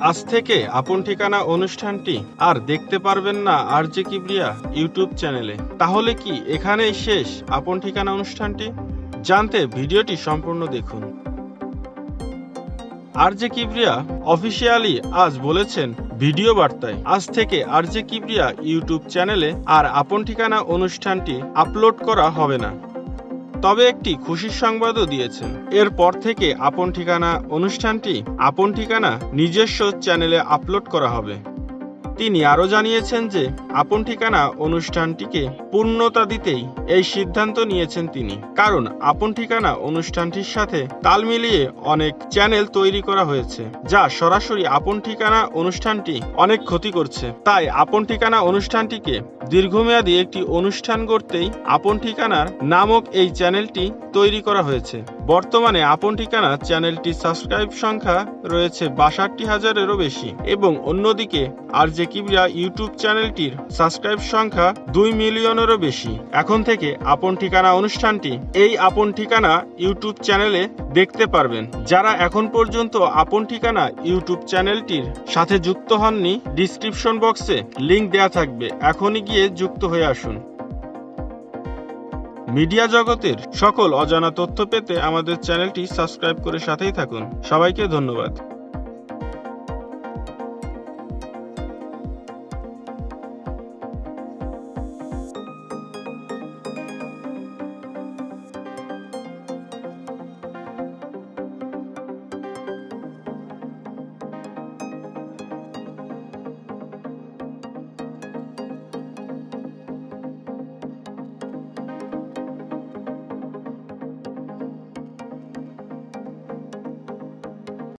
আজ থেকে আপন ঠিকানা অনুষ্ঠানটি আর দেখতে পারবেন না আরজে কিবরিয়া ইউটিউব চ্যানেলে। তাহলে কি এখানেই শেষ আপন ঠিকানা অনুষ্ঠানটি? জানতে ভিডিওটি সম্পূর্ণ দেখুন। আরজে কিবরিয়া অফিসিয়ালি আজ বলেছেন ভিডিও বার্তায়, আজ থেকে আরজে কিবরিয়া ইউটিউব চ্যানেলে আর আপন ঠিকানা অনুষ্ঠানটি আপলোড করা হবে না। তবে একটি খুশির সংবাদও দিয়েছেন। এরপর থেকে আপন ঠিকানা অনুষ্ঠানটি আপন ঠিকানা নিজস্ব চ্যানেলে আপলোড করা হবে। তিনি আরও জানিয়েছেন যে আপন ঠিকানা অনুষ্ঠানটিকে পূর্ণতা দিতেই এই সিদ্ধান্ত নিয়েছেন তিনি, কারণ আপন ঠিকানা অনুষ্ঠানটির সাথে তাল মিলিয়ে অনেক চ্যানেল তৈরি করা হয়েছে যা সরাসরি আপন ঠিকানা অনুষ্ঠানটি অনেক ক্ষতি করছে। তাই আপন ঠিকানা অনুষ্ঠানটিকে দীর্ঘমেয়াদী একটি অনুষ্ঠান গড়তেই আপন ঠিকানার নামক এই চ্যানেলটি তৈরি করা হয়েছে। বর্তমানে আপন ঠিকানা চ্যানেলটির সাবস্ক্রাইব সংখ্যা রয়েছে ৬২,০০০-এরও বেশি এবং অন্যদিকে আরজে কিবরিয়া ইউটিউব চ্যানেলটির সাবস্ক্রাইব সংখ্যা ২ মিলিয়নেরও বেশি। এখন থেকে আপন ঠিকানা অনুষ্ঠানটি এই আপন ঠিকানা ইউটিউব চ্যানেলে দেখতে পারবেন। যারা এখন পর্যন্ত আপন ঠিকানা ইউটিউব চ্যানেলটির সাথে যুক্ত হননি, ডিসক্রিপশন বক্সে লিংক দেয়া থাকবে, এখনই গিয়ে যুক্ত হয়ে আসুন। মিডিয়া জগতের সকল অজানা তথ্য পেতে আমাদের চ্যানেলটি সাবস্ক্রাইব করে সাথেই থাকুন। সবাইকে ধন্যবাদ।